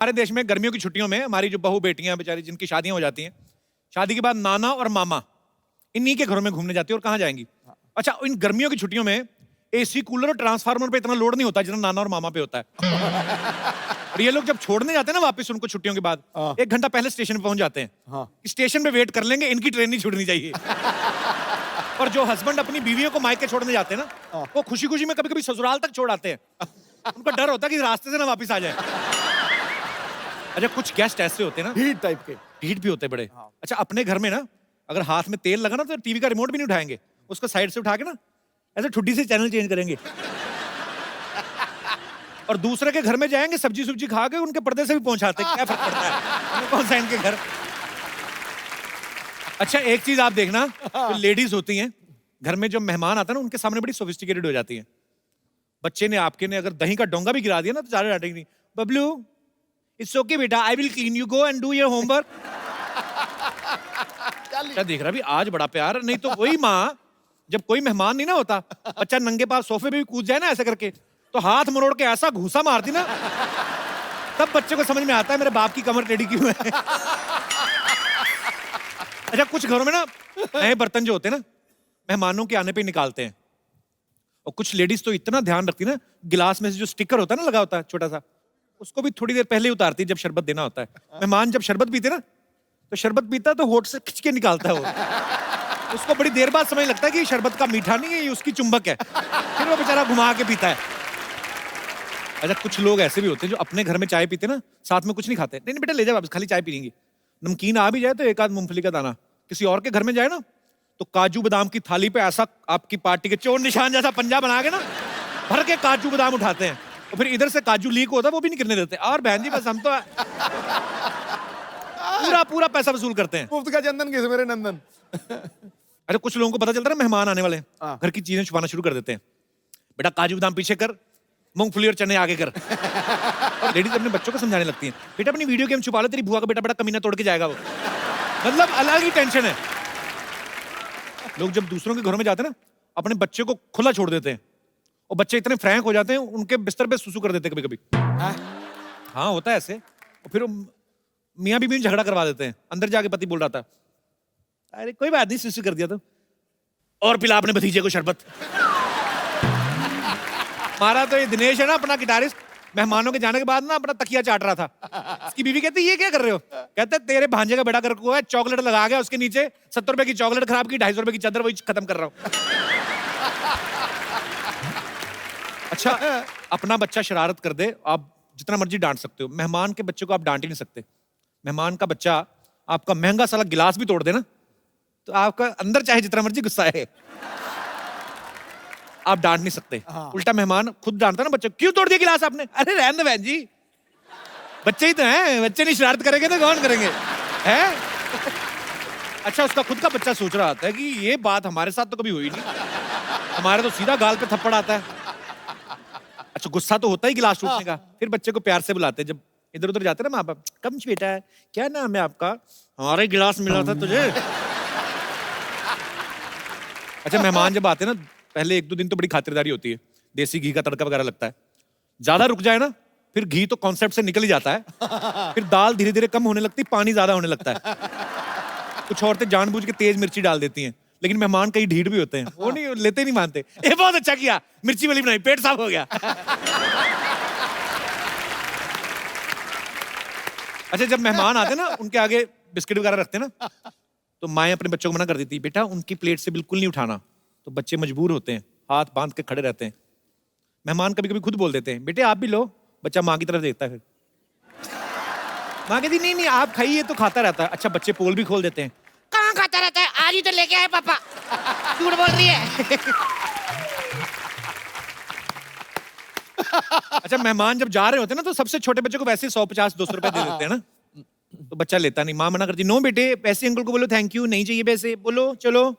हमारे देश में गर्मियों की छुट्टियों में हमारी जो बहू बेटियां बेचारी जिनकी शादियां हो जाती हैं, शादी के बाद नाना और मामा इन्हीं के घरों में घूमने जाती है। और कहाँ जाएंगी? अच्छा, इन गर्मियों की छुट्टियों में एसी कूलर और ट्रांसफार्मर पे इतना लोड नहीं होता जितना नाना और मामा पे होता है। और ये लोग जब छोड़ने जाते हैं ना वापस उनको छुट्टियों के बाद, 1 घंटा पहले स्टेशन पे पहुंच जाते हैं। स्टेशन पे वेट कर लेंगे, इनकी ट्रेन नहीं छूटनी चाहिए। और जो हस्बैंड अपनी बीवियों को मायके छोड़ने जाते हैं ना, वो खुशी खुशी में कभी कभी ससुराल तक छोड़ आते हैं। उनको डर होता है कि रास्ते से ना वापस आ जाए। अच्छा, कुछ गेस्ट ऐसे होते हैं ना, हीट टाइप के। हीट भी होते हैं बड़े। अच्छा, अपने घर में ना अगर हाथ में तेल लगा ना तो टीवी का रिमोट भी नहीं उठाएंगे, उसको साइड से उठा के ना ऐसे ठुड्डी से चैनल चेंज करेंगे। और दूसरे के घर में जाएंगे, सब्जी सुब्जी खा के उनके पर्दे से भी पहुंचाते हैं। क्या फर्क पड़ता है, कौन सा इनके घर। अच्छा, एक चीज आप देखना, जो लेडीज होती हैं घर में, जो मेहमान आता है ना, उनके सामने बड़ी सोफिस्टिकेटेड हो जाती हैं। बच्चे ने आपके ने अगर दही का डोंगा भी गिरा दिया ना तो ज्यादा डांटेंगे नहीं। बबलू, इट्स ओके बेटा, I will clean, you go and do your homework. क्या देख रहा भी, आज बड़ा प्यार। नहीं तो वही माँ, जब कोई मेहमान नहीं ना होता, बच्चा नंगे पास सोफे पे भी कूद जाए ना ऐसे करके, तो हाथ मरोड़ के ऐसा घूसा मारती ना, तब बच्चे को समझ में आता है मेरे बाप की कमर टेढ़ी क्यों है। अच्छा, कुछ घरों में ना नए बर्तन जो होते हैं ना, मेहमानों के आने पे निकालते हैं। और कुछ लेडीज तो इतना ध्यान रखती ना, गिलास में से जो स्टिकर होता है ना लगा होता है छोटा सा, उसको भी थोड़ी देर पहले ही उतारती है जब शरबत देना होता है। मेहमान जब शरबत पीते ना, तो शरबत पीता तो होठ से खिंच के निकालता है वो। उसको बड़ी देर बाद समझ लगता है कि शरबत का मीठा नहीं है, ये उसकी चुंबक है। फिर वो बेचारा घुमा के पीता है। अच्छा, कुछ लोग ऐसे भी होते हैं जो अपने घर में चाय पीते ना, साथ में कुछ नहीं खाते। नहीं नहीं बेटा, ले जाओ वापस, खाली चाय पी लेंगे। नमकीन आ भी जाए तो एक आध मूंगफली का दाना। किसी और के घर में जाए ना, तो काजू बादाम की थाली पे ऐसा आपकी पार्टी के चोर निशान जैसा पंजा बना के ना, भर के काजू बादाम उठाते हैं। और फिर इधर से काजू लीक होता है, वो भी नहीं गिरने देते। और बहन जी, बस हम तो पूरा पूरा पैसा वसूल करते हैं। मुफ्त का चंदन किस मेरे नंदन। अरे, कुछ लोगों को पता चलता है ना मेहमान आने वाले हैं, घर की चीजें छुपाना शुरू कर देते हैं। बेटा, काजू बादाम पीछे कर, मूंगफली और चने आगे कर। और लेडीज अपने बच्चों को समझाने लगती हैं, बेटा अपनी वीडियो गेम छुपा लो, तेरी बुआ का बेटा बड़ा कमीना तोड़ के जाएगा वो। मतलब अलग ही टेंशन है। लोग जब दूसरों के घरों में जाते हैं ना, अपने बच्चे को खुला छोड़ देते हैं, और बच्चे इतने फ्रैंक हो जाते हैं, उनके बिस्तर पे सुसु कर देते हैं कभी कभी। हाँ, होता है ऐसे। और फिर मियाँ बीवी में झगड़ा करवा देते हैं। अंदर जाके पति बोल रहा था, अरे कोई बात नहीं, सुसु कर दिया तो, और पिला अपने भतीजे को शरबत। हमारा तो ये दिनेश है ना, अपना गिटारिस्ट, मेहमानों के जाने के बाद ना अपना तकिया चाट रहा था। उसकी बीवी कहती, ये क्या कर रहे हो? कहते, तेरे भांजे का बेटा कर को है, चॉकलेट लगा गया उसके नीचे, 70 रुपए की चॉकलेट खराब की, 250 रुपए की चादर, वही खत्म कर रहा हूं। अच्छा, अपना बच्चा शरारत कर दे, आप जितना मर्जी डांट सकते हो, मेहमान के बच्चे को आप डांट ही नहीं सकते। मेहमान का बच्चा आपका महंगा साला गिलास भी तोड़ दे ना, तो आपका अंदर चाहे जितना मर्जी गुस्सा है, आप डांट नहीं सकते। उल्टा मेहमान खुद डांटता ना बच्चे, क्यों तोड़ दिया गिलास आपने? अरे रहने दो बहन जी, बच्चे ही तो हैं, बच्चे नहीं शरारत करेंगे तो कौन करेंगे, हैं? अच्छा, उसका खुद का बच्चा सोच रहा होता है कि ये बात हमारे साथ तो कभी हुई नहीं, हमारे तो सीधा गाल पे थप्पड़ आता है। अच्छा, गुस्सा तो होता ही गिलास टूटने का। फिर बच्चे को प्यार से बुलाते हैं, जब इधर उधर जाते हैं ना माँ बाप, कम बेटा, क्या नाम है आपका? हमारा गिलास मिला था तुझे। अच्छा, मेहमान जब आते हैं ना, पहले 1-2 दिन तो बड़ी खातिरदारी होती है, देसी घी का तड़का वगैरह लगता है। ज्यादा रुक जाए ना, फिर घी तो कॉन्सेप्ट से निकल ही जाता है। फिर दाल धीरे धीरे कम होने लगती, पानी ज्यादा होने लगता है। कुछ औरतें जानबूझ के तेज मिर्ची डाल देती हैं, लेकिन मेहमान कई ढीठ भी होते हैं, वो नहीं लेते, नहीं मानते। ये बहुत अच्छा किया, मिर्ची वाली बनाई, पेट साफ हो गया। अच्छा, जब मेहमान आते हैं ना, उनके आगे बिस्किट वगैरह रखते हैं ना, तो माएं अपने बच्चों को मना कर देती, बेटा उनकी प्लेट से बिल्कुल नहीं उठाना। तो बच्चे मजबूर होते हैं, हाथ बांध के खड़े रहते हैं। मेहमान कभी कभी खुद बोल देते हैं, बेटे आप भी लो। बच्चा माँ की तरफ देखता है, फिर माँ कहती, नहीं नहीं आप खाइए, तो खाता रहता है। अच्छा, बच्चे पोल भी खोल देते हैं, कहाँ खाता रहता है, आज ही तो लेके आए पापा, झूठ बोल रही है। अच्छा, मेहमान जब जा रहे होते हैं ना, तो सबसे छोटे बच्चे को वैसे 150-200 रुपए दे देते हैं ना, तो बच्चा लेता नहीं। माँ मना करती, नो बेटे, पैसे अंकल को बोलो थैंक यू, नहीं चाहिए पैसे, बोलो चलो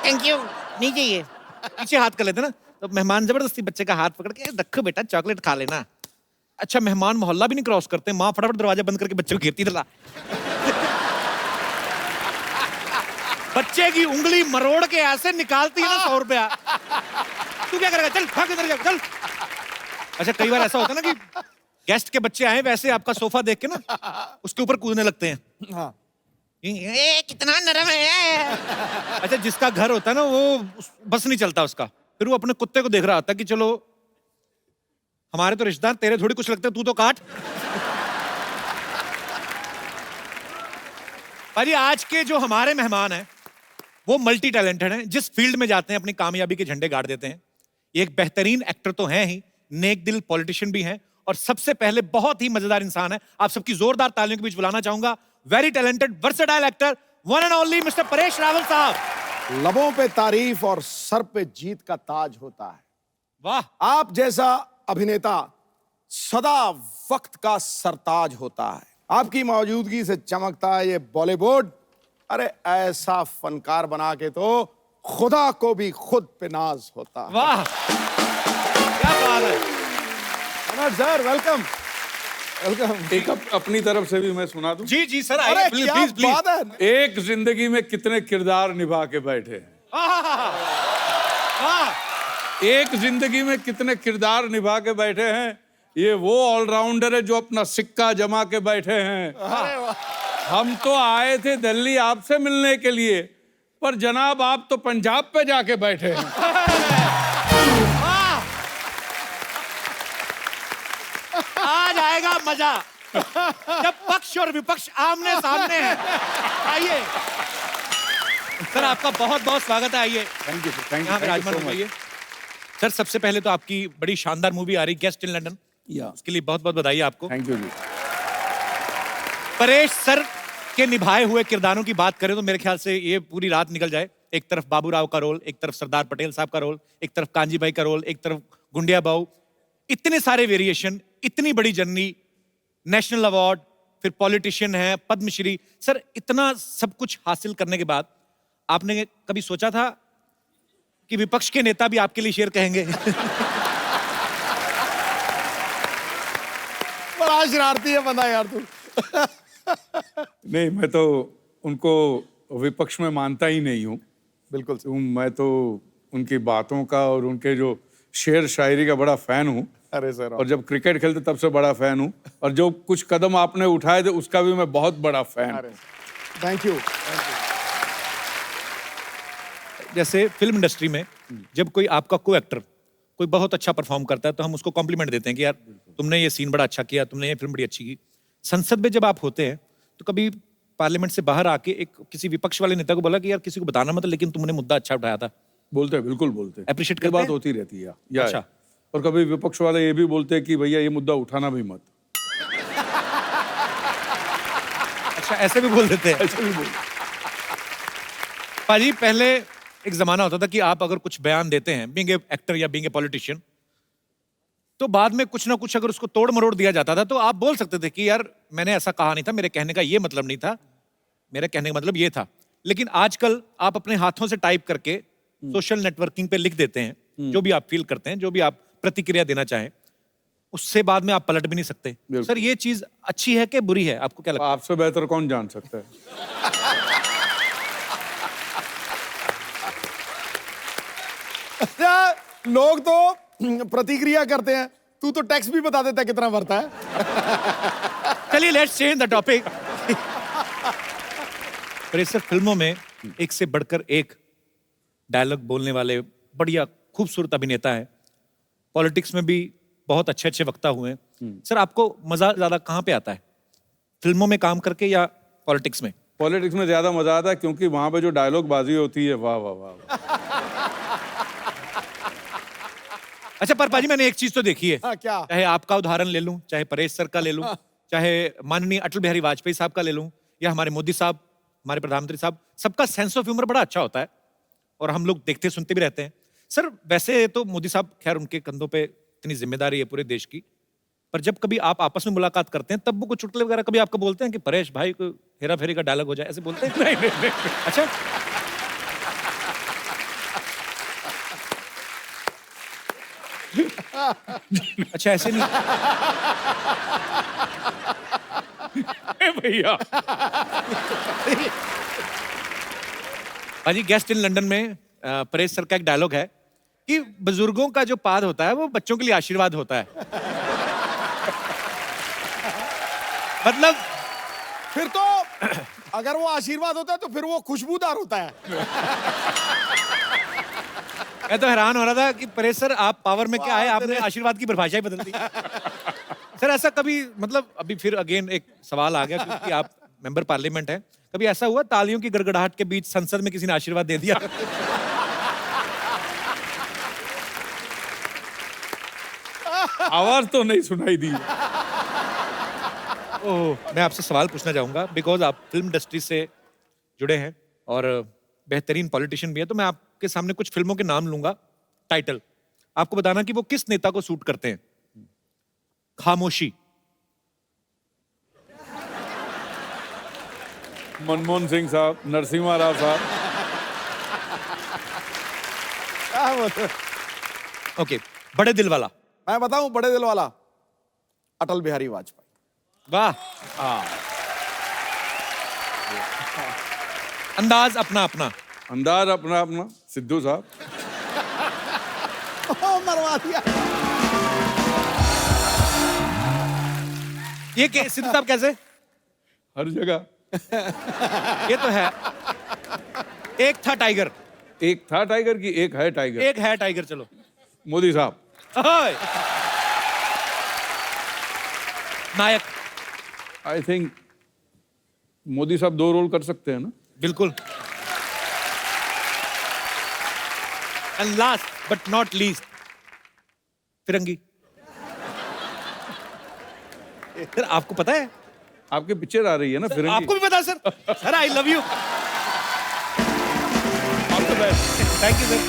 थैंक यू, नहीं चाहिए। पीछे हाथ कर लेते ना, तो मेहमान जबरदस्ती बच्चे का हाथ पकड़ के, रखो बेटा चॉकलेट खा लेना। अच्छा, मेहमान मोहल्ला भी नहीं क्रॉस करते, माँ फटाफट दरवाजा बंद करके बच्चे को घेरती रहा। बच्चे की उंगली मरोड़ के ऐसे निकालती है ना 100 रुपया। तू क्या करेगा, चल भाग इधर, चल। अच्छा, कई बार ऐसा होता है ना कि गेस्ट के बच्चे आए, वैसे आपका सोफा देख के ना उसके ऊपर कूदने लगते हैं। हाँ। कितना नरम है। अच्छा, जिसका घर होता है ना वो बस नहीं चलता उसका, फिर वो अपने कुत्ते को देख रहा होता है कि चलो हमारे तो रिश्तेदार, तेरे थोड़ी कुछ लगते, तू तो काट। भाई आज के जो हमारे मेहमान हैं वो मल्टी टैलेंटेड हैं, जिस फील्ड में जाते हैं अपनी कामयाबी के झंडे गाड़ देते हैं। ये एक बेहतरीन एक्टर तो हैं ही, नेक दिल पॉलिटिशियन भी हैं, और सबसे पहले बहुत ही मजेदार इंसान है। आप सबकी जोरदार तालियों के बीच बुलाना चाहूंगा very talented versatile actor one and only mister Paresh Rawal साहब। लबों पे तारीफ और सर पे जीत का ताज होता है। वाह, आप जैसा अभिनेता सदा वक्त का सरताज होता है। आपकी मौजूदगी से चमकता है ये बॉलीवुड। अरे ऐसा फनकार बना के तो खुदा को भी खुद पे नाज होता है। वाह, क्या बात है। Manoj sir, welcome welcome. एक अपनी तरफ से भी मैं सुना दूं। जी जी सर, अरे आइए प्लीज क्या प्लीज प्लीज। बात है। एक जिंदगी में कितने किरदार निभा के बैठे हैं। एक जिंदगी में कितने किरदार निभा के बैठे हैं। ये वो ऑलराउंडर है जो अपना सिक्का जमा के बैठे हैं। हम तो आए थे दिल्ली आपसे मिलने के लिए, पर जनाब आप तो पंजाब पे जाके बैठे हैं। आज आएगा मजा जब पक्ष और विपक्ष आमने सामने हैं। आइए सर, आपका बहुत बहुत स्वागत है। आइए थैंक यू थैंक यहाँ पे यू राजमान आइए। सर, सबसे पहले तो आपकी बड़ी शानदार मूवी आ रही गेस्ट इन लंदन, उसके लिए बहुत बहुत बधाई आपको। Thank you ji. Paresh sir के निभाए हुए किरदारों की बात करें तो मेरे ख्याल से ये पूरी रात निकल जाए। एक तरफ बाबूराव का रोल, एक तरफ सरदार पटेल साहब का रोल, एक तरफ कांजी भाई का रोल, एक तरफ गुंडिया बाऊ। इतने सारे वेरिएशन, इतनी बड़ी जर्नी, नेशनल अवार्ड, फिर पॉलिटिशियन है, पद्मश्री। सर, इतना सब कुछ हासिल करने के बाद आपने कभी सोचा था कि विपक्ष के नेता भी आपके लिए शेर कहेंगे? बड़ा शरारती है बंदा यार तू। नहीं, मैं तो उनको विपक्ष में मानता ही नहीं हूँ। बिल्कुल मैं तो उनकी बातों का और उनके जो शेर शायरी का बड़ा फैन हूँ। अरे सर, और जब क्रिकेट खेलते तब से बड़ा फैन हूँ, और जो कुछ कदम आपने उठाए थे उसका भी मैं बहुत बड़ा फैन हूँ। Thank you. जैसे फिल्म इंडस्ट्री में जब कोई आपका को एक्टर कोई बहुत अच्छा परफॉर्म करता है तो हम उसको कॉम्प्लीमेंट देते हैं कि यार तुमने ये सीन बड़ा अच्छा किया, तुमने ये फिल्म बड़ी अच्छी की। संसद में जब आप होते हैं तो कभी पार्लियामेंट से बाहर आके एक किसी विपक्ष वाले नेता को बोला कि यार किसी को बताना मत, लेकिन तुमने मुद्दा अच्छा उठाया था? बोलते हैं, बिल्कुल बोलते हैं। Appreciate ये करते बात हैं? होती रहती है या अच्छा। और कभी विपक्ष वाले ये भी बोलते हैं कि भैया ये मुद्दा उठाना भी मत। अच्छा, ऐसे भी बोल देते हैं? ऐसे भी बोलते। पाजी, पहले एक जमाना होता था कि आप अगर कुछ बयान देते हैं बीइंग ए एक्टर या बीइंग ए पॉलिटिशियन, तो बाद में कुछ ना कुछ अगर उसको तोड़ मरोड़ दिया जाता था तो आप बोल सकते थे कि यार मैंने ऐसा कहा नहीं था, मेरे कहने का ये मतलब नहीं था, मेरे कहने का मतलब ये था। लेकिन आजकल आप अपने हाथों से टाइप करके सोशल नेटवर्किंग पे लिख देते हैं जो भी आप फील करते हैं, जो भी आप प्रतिक्रिया देना चाहें, उससे बाद में आप पलट भी नहीं सकते। सर, ये चीज अच्छी है कि बुरी है, आपको क्या लगता है? आपसे बेहतर कौन जान सकता है। लोग तो प्रतिक्रिया करते हैं, तू तो टैक्स भी बता देता है कितना भरता है। चलिए लेट्स चेंज द टॉपिक। पर सर, फिल्मों में एक से बढ़कर एक डायलॉग बोलने वाले बढ़िया खूबसूरत अभिनेता है। पॉलिटिक्स में भी बहुत अच्छे अच्छे वक्ता हुए हैं। सर, आपको मजा ज्यादा कहाँ पे आता है, फिल्मों में काम करके या पॉलिटिक्स में? पॉलिटिक्स में ज्यादा मजा आता है क्योंकि वहां पे जो डायलॉग बाजी होती है, वाह वाह वाह, वाह। अच्छा, पर पाजी मैंने एक चीज तो देखी है। हाँ, क्या? चाहे आपका उदाहरण ले लूं, चाहे परेश सर का ले लूं, चाहे माननीय अटल बिहारी वाजपेयी साहब का ले लूं, या हमारे मोदी साहब, हमारे प्रधानमंत्री साहब, सबका सेंस ऑफ ह्यूमर बड़ा अच्छा होता है और हम लोग देखते सुनते भी रहते हैं। सर, वैसे तो मोदी साहब, खैर उनके कंधों पे इतनी जिम्मेदारी है पूरे देश की, पर जब कभी आप आपस में मुलाकात करते हैं तब वो कुछ चुटकुले वगैरह कभी आपको बोलते हैं कि परेश भाई को हेरा फेरी का डायलॉग हो जाए, ऐसे बोलते हैं? नहीं। अच्छा, अच्छा, ऐसे नहीं भैया। भाजी, गेस्ट इन लंदन में परेश सर का एक डायलॉग है कि बुजुर्गों का जो पाद होता है वो बच्चों के लिए आशीर्वाद होता है। मतलब फिर तो अगर वो आशीर्वाद होता है तो फिर वो खुशबूदार होता है। मैं तो हैरान हो रहा था कि परेश सर आप पावर में क्या है, आपने आशीर्वाद की परिभाषा ही बदल दी। सर ऐसा कभी मतलब अभी फिर अगेन एक सवाल आ गया क्योंकि आप मेंबर पार्लियामेंट हैं, कभी ऐसा हुआ तालियों की गड़गड़ाहट के बीच संसद में किसी ने आशीर्वाद दे दिया? आवाज तो नहीं सुनाई दी। ओह, मैं आपसे सवाल पूछना चाहूंगा बिकॉज आप फिल्म इंडस्ट्री से जुड़े हैं और बेहतरीन पॉलिटिशियन भी हैं, तो मैं आपके सामने कुछ फिल्मों के नाम लूंगा, टाइटल आपको बताना कि वो किस नेता को सूट करते हैं। खामोशी, मनमोहन सिंह साहब, नरसिम्हा राव साहब। क्या बोलते हैं? ओके, बड़े दिल वाला, मैं बताऊं बड़े दिल वाला, अटल बिहारी वाजपेयी। वाह। अंदाज अपना अपना, अंदाज अपना अपना, सिद्धू साहब। मरवा दिया। ये सिद्धू साहब कैसे? हर जगह। ये तो है। एक था टाइगर, एक था टाइगर की एक है टाइगर। एक है टाइगर, चलो। मोदी साहब। ओए। नायक, आई थिंक मोदी साहब 2 रोल कर सकते हैं ना। बिल्कुल। And last but not least, Firangi. Sir आपको पता है? आपके पिक्चर आ रही है ना फिरंगी। आपको भी पता है sir? Sir I love you. All the best. Thank you sir.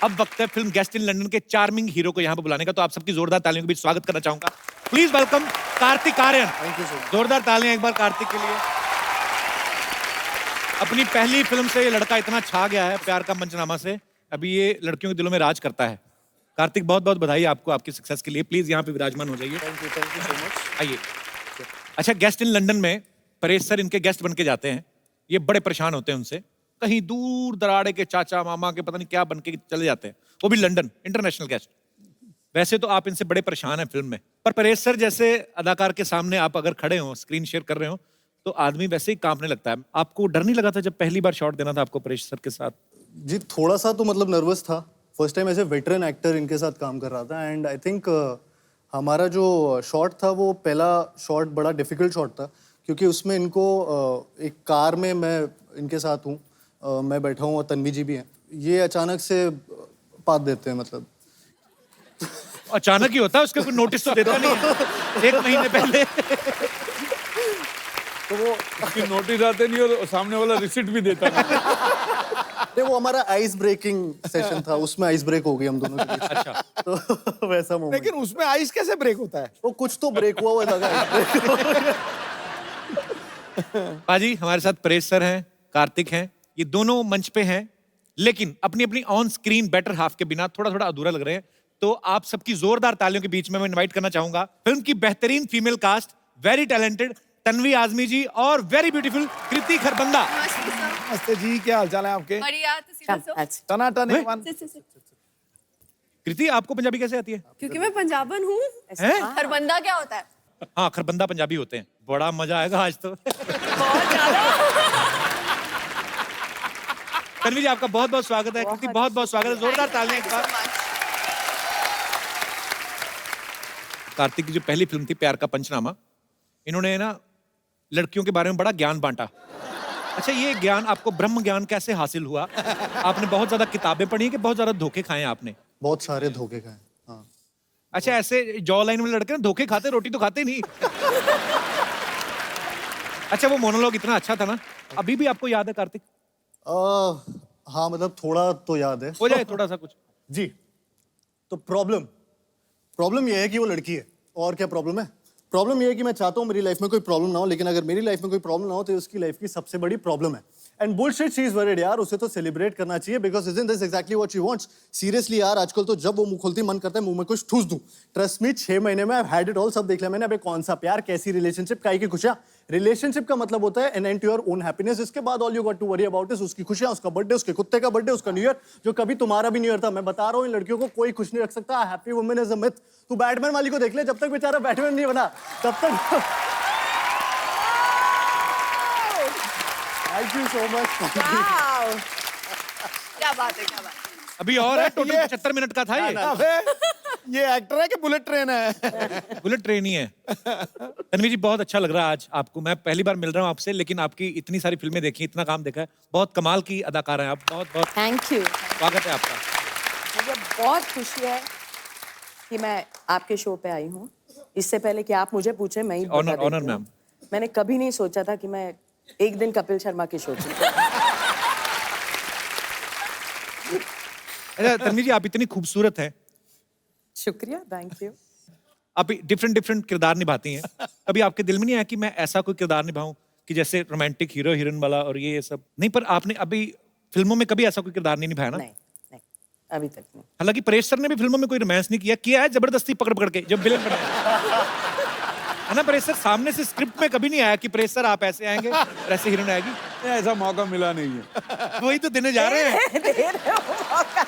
अब वक्त है फिल्म गेस्ट इन लंदन के चार्मिंग हीरो को यहाँ पे बुलाने का, तो आप सबकी जोरदार तालियों के बीच स्वागत करना चाहूंगा। Please welcome Kartik Aaryan. Thank you sir. जोरदार तालियां एक बार कार्तिक के लिए। अपनी पहली फिल्म से ये लड़का इतना छा गया है, प्यार का मंचनामा से, अभी ये लड़कियों के दिलों में राज करता है। कार्तिक बहुत बहुत बधाई आपको आपकी सक्सेस के लिए। प्लीज यहाँ पे विराजमान हो जाइए। Thank you so much. आइए। अच्छा, गेस्ट इन लंदन में परेश सर इनके गेस्ट बन के जाते हैं। ये बड़े परेशान होते हैं उनसे, कहीं दूर दराड़े के चाचा मामा के पता नहीं क्या बन के चले जाते हैं, वो भी लंदन, इंटरनेशनल गेस्ट। वैसे तो आप इनसे बड़े परेशान हैं फिल्म में, पर परेश सर जैसे अदाकार के सामने आप अगर खड़े हो, स्क्रीन शेयर कर रहे हो, तो आदमी वैसे ही कांपने लगता है। आपको डर नहीं लगा था जब पहली बार शॉट देना था आपको परेश सर के साथ? जी थोड़ा सा तो मतलब नर्वस था। फर्स्ट टाइम ऐसे वेटरन एक्टर इनके साथ काम कर रहा था एंड आई थिंक हमारा जो शॉट था वो पहला शॉट बड़ा डिफिकल्ट शॉट था क्योंकि उसमें इनको एक कार में मैं इनके साथ हूँ, मैं बैठा हूँ और तन्वी जी भी हैं। ये अचानक से पात देते हैं, मतलब अचानक ही होता है, उसका कोई नोटिस तो देता नहीं है 1 महीने पहले। तो वो उसकी नोटिस आते नहीं और सामने वाला रिसिप्ट भी देता नहीं। वो हमारा आइस ब्रेकिंग सेशन था, उसमें आइस ब्रेक हो गई हम दोनों के बीच। अच्छा, तो वैसा मोमेंट। लेकिन उसमें आइस कैसे ब्रेक होता है? वो कुछ तो ब्रेक हुआ लगा। पाजी हमारे साथ परेश सर हैं, कार्तिक हैं, ये दोनों मंच पे हैं, लेकिन अपनी अपनी ऑन स्क्रीन बेटर हाफ के बिना थोड़ा थोड़ा अधूरा लग रहे हैं। तो आप सबकी जोरदार तालियों के बीच में मैं इनवाइट करना चाहूंगा फिल्म की बेहतरीन female cast, very talented Tanvi Azmi ji और वेरी ब्यूटीफुल कृति खरबंदा। नमस्ते जी, क्या हाल चाल है आपके? बढ़िया, तुसी दसो। टनाटन वे? वन। कृति आपको पंजाबी कैसे आती है? क्योंकि मैं पंजाबन हूँ। हैं? खरबंदा क्या होता है? हाँ, खरबंदा पंजाबी होते हैं। बड़ा मजा आएगा आज तो। बहुत ज्यादा। तन्वी जी आपका बहुत बहुत स्वागत है, कृति बहुत बहुत स्वागत है, जोरदार तालियां एक बार। कार्तिक की जो पहली फिल्म थी प्यार का पंचनामा, इन्होंने ना लड़कियों के बारे में बड़ा ज्ञान बांटा। अच्छा, ये ज्ञान आपको ब्रह्म ज्ञान कैसे हासिल हुआ? आपने बहुत ज्यादा किताबें पढ़ी कि बहुत ज्यादा धोखे खाए हैं आपने? बहुत सारे धोखे खाए। हाँ। अच्छा, ऐसे जॉ लाइन में लड़के ना धोखे खाते, रोटी तो खाते नहीं। अच्छा, वो मोनोलॉग इतना अच्छा था ना, अभी भी आपको याद है कार्तिक? हाँ मतलब थोड़ा तो याद है। हो जाए थोड़ा सा कुछ। जी, तो प्रॉब्लम ये है कि वो लड़की है। और क्या प्रॉब्लम है? प्रॉब्लम ये है कि मैं चाहता हूँ मेरी लाइफ में कोई प्रॉब्लम ना हो, लेकिन अगर मेरी लाइफ में कोई प्रॉब्लम ना हो तो उसकी लाइफ की सबसे बड़ी प्रॉब्लम है। And bullshit she is worried यार, उसे तो सेलिब्रेट करना चाहिए because isn't this exactly what she wants. Seriously यार, आजकल तो जब वो मुंह खोलती मन करता है मुंह में कुछ ठूस दूं. ट्रस्ट मी, 6 महीने में आई हैड इट ऑल, सब देख लिया मैंने. अबे कौन सा प्यार, कैसी रिलेशनशिप, काई की खुशियां. रिलेशनशिप का मतलब होता है an end to your own happiness. इसके बाद all you got to worry about is उसकी खुशियां, उसका बर्थडे, उसके कुत्ते का बर्थडे, उसका न्यू ईयर, जो कभी तुम्हारा भी न्यू ईयर था. मैं बता रहा हूँ इन लड़कियों को कोई खुश नहीं रख सकता. Happy women is a myth. तू बैटमैन वाली को देख ले, जब तक बेचारा बैटमैन नहीं बना तब तक. Thank you so much. Wow. क्या बात है, क्या बात है. अभी और है, टोटल 75 मिनट का था ये. अबे ये एक्टर है कि बुलेट ट्रेन है? बुलेट ट्रेन ही है. तन्वी जी, बहुत अच्छा लग रहा है आज आपको. मैं पहली बार मिल रहा हूँ आपसे, लेकिन आपकी इतनी सारी फिल्में देखी, इतना काम देखा है. बहुत कमाल की अदाकार हैं आप. बहुत बहुत थैंक यू. स्वागत है आपका. मुझे बहुत खुशी है कि मैं आपके शो पे आई हूँ. इससे पहले कि आप मुझे पूछे, मैं ही बता ऑनर देती ऑनर हूँ. मैम. मैंने कभी नहीं सोचा था कि मैं एक दिन कपिल शर्मा के शो पे. अच्छा तन्वी जी, आप इतनी खूबसूरत हैं. शुक्रिया, थैंक यू. आप डिफरेंट डिफरेंट किरदार निभाती हैं. कभी आपके दिल में नहीं आया कि मैं ऐसा कोई किरदार निभाऊं कि जैसे रोमांटिक हीरो हीरोइन वाला और ये सब नहीं? पर आपने अभी फिल्मों में कभी ऐसा कोई किरदार नहीं निभाया ना? नहीं नहीं, अभी तक नहीं. हालांकि परेश सर ने भी फिल्मों में कोई रोमांस नहीं किया है जबरदस्ती पकड़ पकड़ के जब विलेन बने है ना. परेश सर सामने से स्क्रिप्ट में कभी नहीं आया कि परेश सर आप ऐसे आएंगे और ऐसे हीरोइन आएगी. ऐसा मौका मिला नहीं है. वही तो देने जा रहे हैं. दे रहे हो मौका.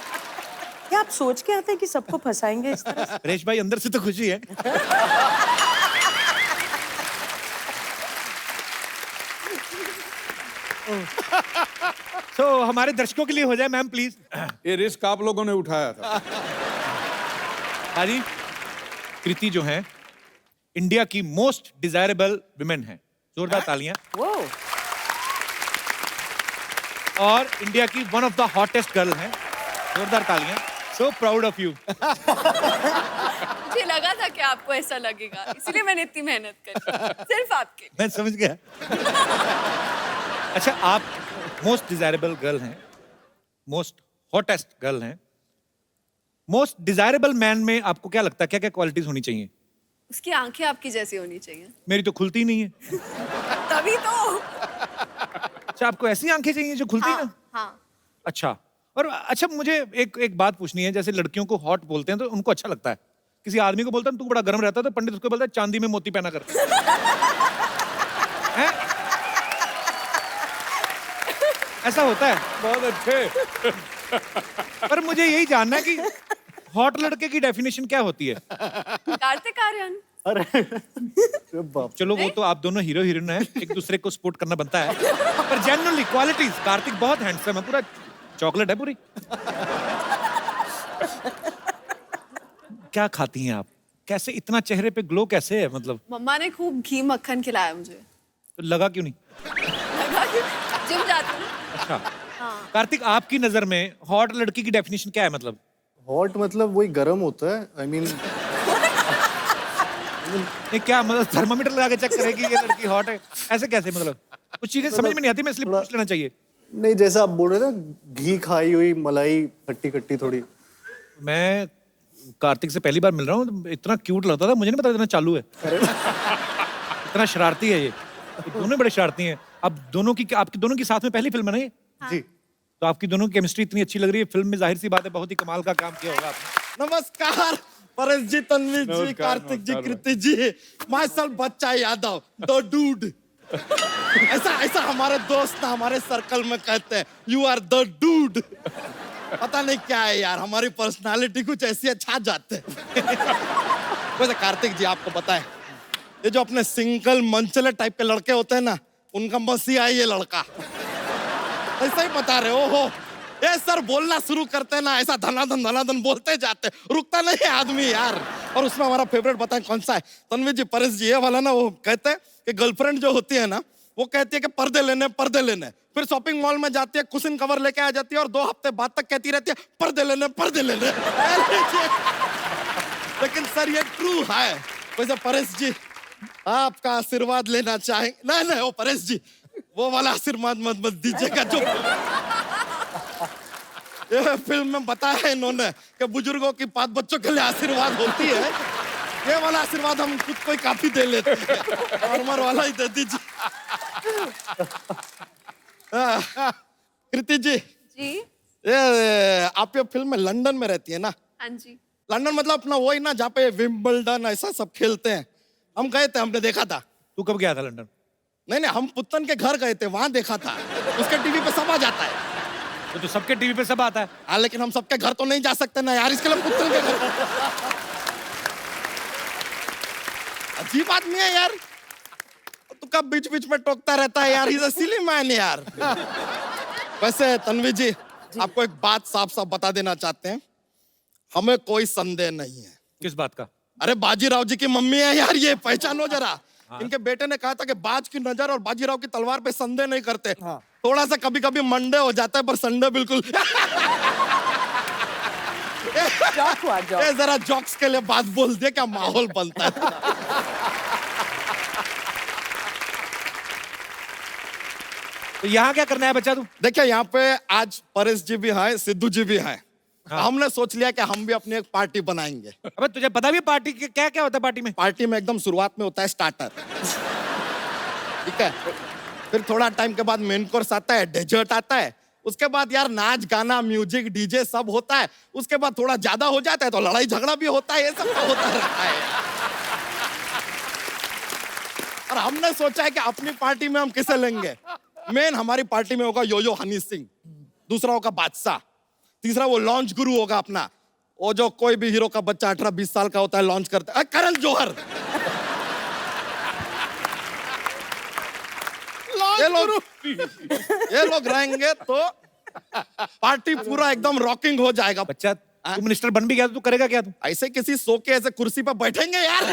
क्या आप सोच के आते हैं कि सबको फंसाएंगे इस तरह से? परेश भाई, अंदर से तो खुशी है. तो हमारे दर्शकों के लिए हो जाए मैम प्लीज. ये रिस्क आप लोगों ने उठाया था. हाँ जी. कृति जो है इंडिया की मोस्ट डिजायरेबल विमेन है. जोरदार तालियां. वो और इंडिया की one of the hottest girl है. जोरदार तालियां. सो प्राउड ऑफ यू. मुझे लगा था कि आपको ऐसा लगेगा, इसलिए मैंने इतनी मेहनत करी सिर्फ आपके. मैं समझ गया. अच्छा, आप मोस्ट डिजायरेबल गर्ल हैं, मोस्ट हॉटेस्ट गर्ल हैं. मोस्ट डिजायरेबल मैन में आपको क्या लगता है, क्या क्या क्वालिटीज होनी चाहिए? उसकी आंखें आपकी जैसी होनी चाहिए. मेरी तो खुलती नहीं है. तभी तो. अच्छा, आपको ऐसी आंखें चाहिए जो खुलती हाँ, ना? हाँ. अच्छा. और अच्छा, मुझे एक बात पूछनी है. जैसे लड़कियों को हॉट बोलते हैं तो उनको अच्छा लगता है. किसी आदमी को बोलता है तू बड़ा गर्म रहता है तो पंडित उसको बोलता है चांदी में मोती पहना कर. हैं? ऐसा होता है. बहुत अच्छे. पर मुझे यही जानना है कि हॉट लड़के की डेफिनेशन क्या होती है? कार्तिक आर्यन. अरे बाप. चलो वो तो आप दोनों हीरो हीरोइन हैं, एक दूसरे को सपोर्ट करना बनता है. पर जेन्युइनली क्वालिटीज, कार्तिक बहुत हैंडसम है, पूरा चॉकलेट है पूरी. क्या खाती हैं आप? कैसे इतना चेहरे पे ग्लो कैसे है? मतलब मम्मा ने खूब घी मक्खन खिलाया मुझे. तो लगा क्यों नहीं? लगा कि जिम जाती हूँ. अच्छा. कार्तिक, आपकी नजर में हॉट लड़की की डेफिनेशन क्या है? मतलब हॉट मतलब वही गर्म होता है. आई मीन ये क्या मतलब थर्मामीटर लगा के चेक करेगी ये लड़की हॉट है? ऐसे कैसे? मतलब कुछ चीजें समझ में नहीं आती, मैं इसलिए पूछ लेना चाहिए. नहीं, जैसा आप बोल रहे थे ना, घी खाई हुई मलाई खट्टी खट्टी थोड़ी. मैं कार्तिक से पहली बार मिल रहा हूँ, इतना क्यूट लगता था, मुझे नहीं पता इतना चालू है. इतना शरारती है ये दोनों बड़े शरारती हैं. अब दोनों की, आपकी दोनों की साथ में पहली फिल्म है ना ये? जी. तो आपकी दोनों की केमिस्ट्री इतनी अच्छी लग रही है. फिल्म में जाहिर सी बात है बहुत ही कमाल का काम किया होगा आपने. नमस्कार परेश जी, तन्वी जी, नमस्कार, कार्तिक जी, नमस्कार कृति जी, माय सेल्फ बच्चा यादव, द डूड. ऐसा ऐसा हमारे दोस्त ना हमारे सर्कल में कहते हैं, यू आर द डूड. पता नहीं क्या है यार, हमारी पर्सनालिटी कुछ ऐसी छा जाते हैं. वैसे कार्तिक जी, आपको पता है ये जो अपने सिंगल मंचले टाइप के लड़के होते हैं ना, उनका मसीहा है ये लड़का. ऐसा ही बता रहे हो. ये सर बोलना शुरू करते हैं ना, ऐसा धनाधन बोलते जाते, रुकता नहीं है आदमी यार. और उसमें हमारा फेवरेट बताएं कौन सा है? तन्वी जी, परेश जी, ये वाला ना, वो कहते हैं कि गर्लफ्रेंड जो होती है ना, वो कहती है कि पर्दे लेने. फिर शॉपिंग मॉल में जाती है, कुशन कवर लेके आ जाती है और 2 हफ्ते बाद तक कहती रहती है पर्दे लेने. लेकिन सर ये ट्रू है. वैसे परेश जी, आपका आशीर्वाद लेना चाहेंगे? नहीं, वो परेश जी, वो वाला आशीर्वाद मत दीजिएगा जो ये फिल्म में बताया है इन्होंने कि बुजुर्गों की बात बच्चों के लिए आशीर्वाद होती है. ये वाला आशीर्वाद हम खुद को ही काफी दे लेते हैं. नॉर्मल वाला ही दे दीजिए. कृति जी, जी ये आप ये फिल्म में लंदन में रहती है ना? हाँ जी लंदन मतलब अपना वही ना जहाँ पे विंबलडन ऐसा सब खेलते हैं। हम गए थे, हमने देखा था। तू कब गया था लंदन? नहीं नहीं, हम पुत्तन के घर गए थे, वहां देखा था। उसके टीवी पे सब आ जाता है। तो सबके टीवी पे सब आता है। हाँ, लेकिन हम सबके घर तो नहीं जा सकते ना यार, इसके लिए पुत्तन के घर। अजीब आदमी है यार, तू कब बीच बीच में टोकता रहता है यार, इज अ सिली मैन यार। वैसे तन्वी जी, आपको एक बात साफ साफ बता देना चाहते हैं, हमें कोई संदेह नहीं है। किस बात का? अरे बाजीराव जी की मम्मी है यार, ये पहचानो जरा। इनके बेटे ने कहा था कि बाज की नजर और बाजीराव की तलवार पे संदेह नहीं करते। थोड़ा सा कभी कभी मंडे हो जाता है, पर संडे बिल्कुल। जॉक हुआ जॉक। ये जरा जॉक्स के लिए बात बोल दे, क्या माहौल बनता है। तो यहाँ क्या करना है बच्चा तू? देखिए यहाँ पे आज परेश जी भी हैं, सिद्धू जी भी हैं। हमने सोच लिया कि हम भी अपनी एक पार्टी बनाएंगे। अबे तुझे पता भी पार्टी के क्या क्या होता है पार्टी में? पार्टी में एकदम शुरुआत में होता है स्टार्टर, ठीक है, फिर थोड़ा टाइम के बाद मेन कोर्स आता है, डेजर्ट आता है, उसके बाद यार नाच गाना म्यूजिक डीजे सब होता है, उसके बाद थोड़ा ज्यादा हो जाता है तो लड़ाई झगड़ा भी होता है, ये सब तो होता रहता है। और हमने सोचा है कि अपनी पार्टी में हम किसे लेंगे। मेन हमारी पार्टी में होगा योयो हनी सिंह, दूसरा होगा बादशाह, तीसरा वो लॉन्च गुरु होगा अपना, वो जो कोई भी हीरो का बच्चा 18-20 साल का होता है लॉन्च करता है, करण जौहर। ये लोग रहेंगे तो पार्टी पूरा एकदम रॉकिंग हो जाएगा। बच्चा तू मिनिस्टर बन भी गया तो तू करेगा क्या तू? ऐसे किसी सो के ऐसे कुर्सी पर बैठेंगे यार।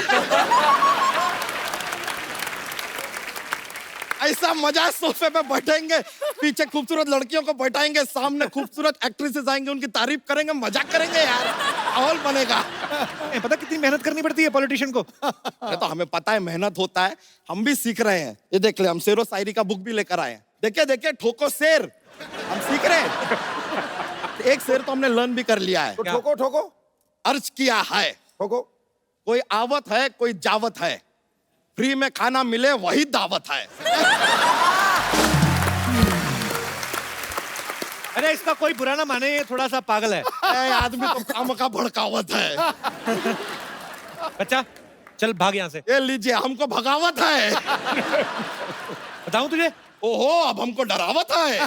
ऐसा मजा, सोफे पे बैठेंगे, पीछे खूबसूरत लड़कियों को बैठाएंगे, सामने खूबसूरत एक्ट्रेसेस आएंगे, उनकी तारीफ करेंगे, मजाक करेंगे यार, माहौल बनेगा। पता कितनी मेहनत करनी पड़ती है पॉलिटिशियन को? ये तो हमें पता है, मेहनत होता है, हम भी सीख रहे हैं। ये देख ले, हम शेरो शायरी का बुक भी लेकर आए हैं। देखिए देखिए, ठोको शेर, हम सीख रहे हैं। एक शेर तो हमने लर्न भी कर लिया है। तो ठोको ठोको अर्ज किया है, ठोको। कोई आवत है कोई जावत है, फ्री में खाना मिले वही दावत है। अरे इसका कोई बुरा ना माने, ये थोड़ा सा पागल है। ए, आदमी तो काम का भड़कावत है। बच्चा चल भाग यहाँ से। ये लीजिए, हमको भगावत है। बताऊं तुझे? ओहो, अब हमको डरावत है।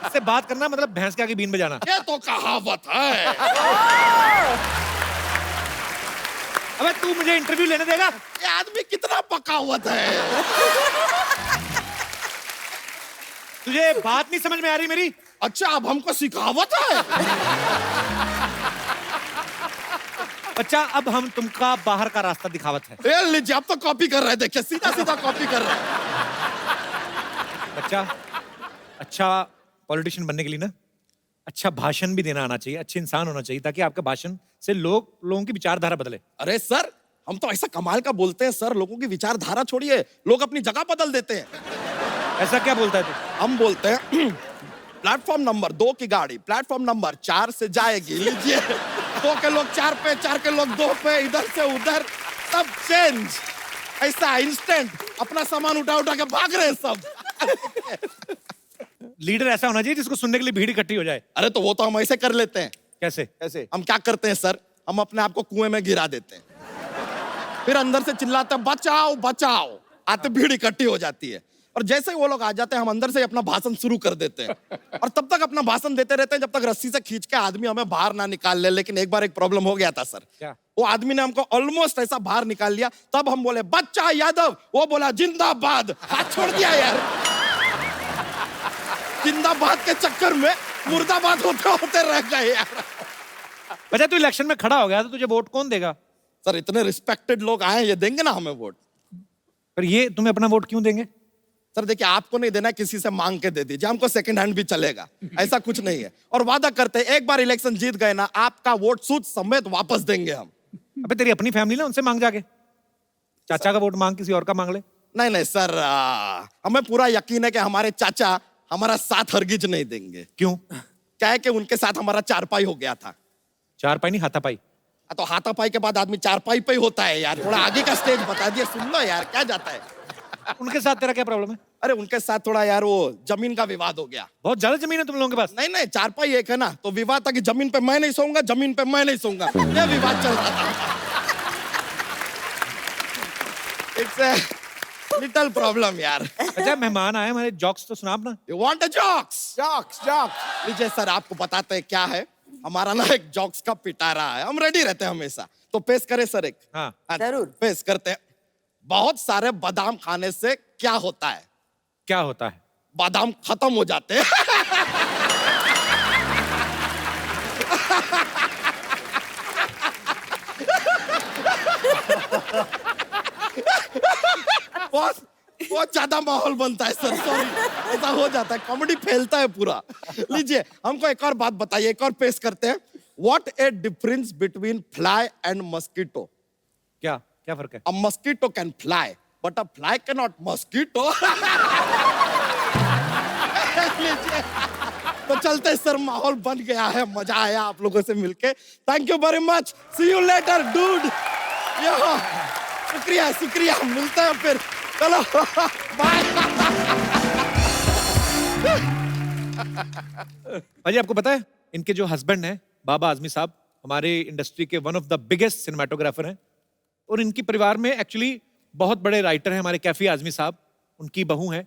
इससे बात करना मतलब भैंस के आगे बीन बजाना। ये तो कहावत है। अबे तू मुझे इंटरव्यू लेने देगा? ये आदमी कितना पकावत है। तुझे बात नहीं समझ में आ रही मेरी? अच्छा, अब हमको सिखावत है। बच्चा अब हम तुमका बाहर का रास्ता दिखावत है। ये लीजिए, अब तो कॉपी कर रहे हैं, देखिए सीधा सीधा कॉपी कर रहे हैं। बच्चा अच्छा पॉलिटिशियन बनने के लिए ना अच्छा भाषण भी देना आना चाहिए, अच्छे इंसान होना चाहिए, ताकि आपके भाषण से लोगों की विचारधारा बदले। अरे सर, हम तो ऐसा कमाल का बोलते हैं सर, लोगों की विचारधारा छोड़िए, लोग अपनी जगह बदल देते हैं। ऐसा क्या बोलता है तू? हम बोलते हैं प्लेटफॉर्म नंबर 2 की गाड़ी प्लेटफॉर्म नंबर 4 से जाएगी, लीजिए 2 के लोग 4 पे, 4 के लोग 2 पे, इधर से उधर सब चेंज, ऐसा इंस्टेंट, अपना सामान उठा उठा के भाग रहे हैं सब। लीडर ऐसा होना चाहिए जिसको सुनने के लिए भीड़ इकट्ठी हो जाए। अरे तो वो तो हम ऐसे कर लेते हैं। कैसे? कैसे? हम क्या करते हैं सर, हम अपने आप को कुएं में गिरा देते हैं, फिर अंदर से चिल्लाते हैं बचाओ बचाओ, आते भीड़ इकट्ठी हो जाती है, और जैसे ही वो लोग आ जाते हैं हम अंदर से अपना भाषण शुरू कर देते हैं, और तब तक अपना भाषण देते रहते हैं जब तक रस्सी से खींच के आदमी हमें बाहर ना निकाल ले। लेकिन एक बार एक प्रॉब्लम हो गया था सर। क्या? वो आदमी ने हमको ऑलमोस्ट ऐसा बाहर निकाल लिया, तब हम बोले बच्चा यादव, वो बोला जिंदाबाद, हाथ छोड़ दिया यार। जिंदाबाद के चक्कर में मुर्दाबाद होते होते रह गए यार। बच्चा तू इलेक्शन में खड़ा हो गया तो तुझे वोट कौन देगा? सर इतने रिस्पेक्टेड लोग आए, ये देंगे ना हमें वोट। पर ये तुम्हें अपना वोट क्यों देंगे? सर देखिए, आपको नहीं देना, किसी से मांग के दे दीजिए, हमको सेकंड हैंड भी चलेगा, ऐसा कुछ नहीं है। और वादा करते हैं एक बार इलेक्शन जीत गए ना, आपका वोट सूद समेत वापस देंगे हम। अबे तेरी अपनी फैमिली ना, उनसे मांग जाके, चाचा का वोट मांग, किसी और का मांग ले। नहीं नहीं सर, हमें पूरा यकीन है कि हमारे चाचा हमारा साथ हरगिज नहीं देंगे। क्यों? क्या है कि उनके साथ हमारा चारपाई हो गया था। चारपाई नहीं, हाथापाई। तो हाथापाई के बाद आदमी चारपाई पे ही होता है यार, थोड़ा आगे का स्टेज बता दिया, सुन लो यार, क्या जाता है। उनके साथ तेरा क्या प्रॉब्लम है? अरे उनके साथ थोड़ा यार वो जमीन का विवाद हो गया। बहुत ज्यादा जमीन है तुम लोगों के पास। नहीं नहीं, चारपाई एक है ना, तो विवाद था कि जमीन पे मैं नहीं सोऊंगा, जमीन पे मैं नहीं सोऊंगा, ये विवाद चल रहा था। इट्स लिटिल प्रॉब्लम यार। अच्छा मेहमान आए हमारे, जॉक्स तो सुना अपना। You want a jokes? Jokes लीजिए सर, आपको बताते हैं क्या है। हमारा ना एक जॉक्स का पिटारा है, हम रेडी रहते हैं हमेशा। तो पेश करें सर एक? हाँ। जरूर। पेश करते हैं। बहुत सारे बादाम खाने से क्या होता है? क्या होता है? बादाम खत्म हो जाते हैं। बहुत बहुत ज्यादा माहौल बनता है सर, सॉरी, ऐसा हो जाता है, कॉमेडी फैलता है पूरा। लीजिए हमको एक और बात बताइए, एक और पेश करते हैं। What A difference between fly and mosquito? क्या क्या फर्क है? A mosquito can fly, but a fly cannot mosquito. लीजिए, तो चलते सर, माहौल बन गया है, मजा आया आप लोगों से मिलके। Thank you very much, see you later dude. शुक्रिया शुक्रिया, मिलते हैं फिर, चलो बाय। भाजी आपको पता है इनके जो हस्बैंड हैं बाबा आजमी साहब, हमारे इंडस्ट्री के one of the biggest cinematographer हैं, और इनकी परिवार में एक्चुअली बहुत बड़े राइटर हैं हमारे कैफी आजमी साहब, उनकी बहू हैं,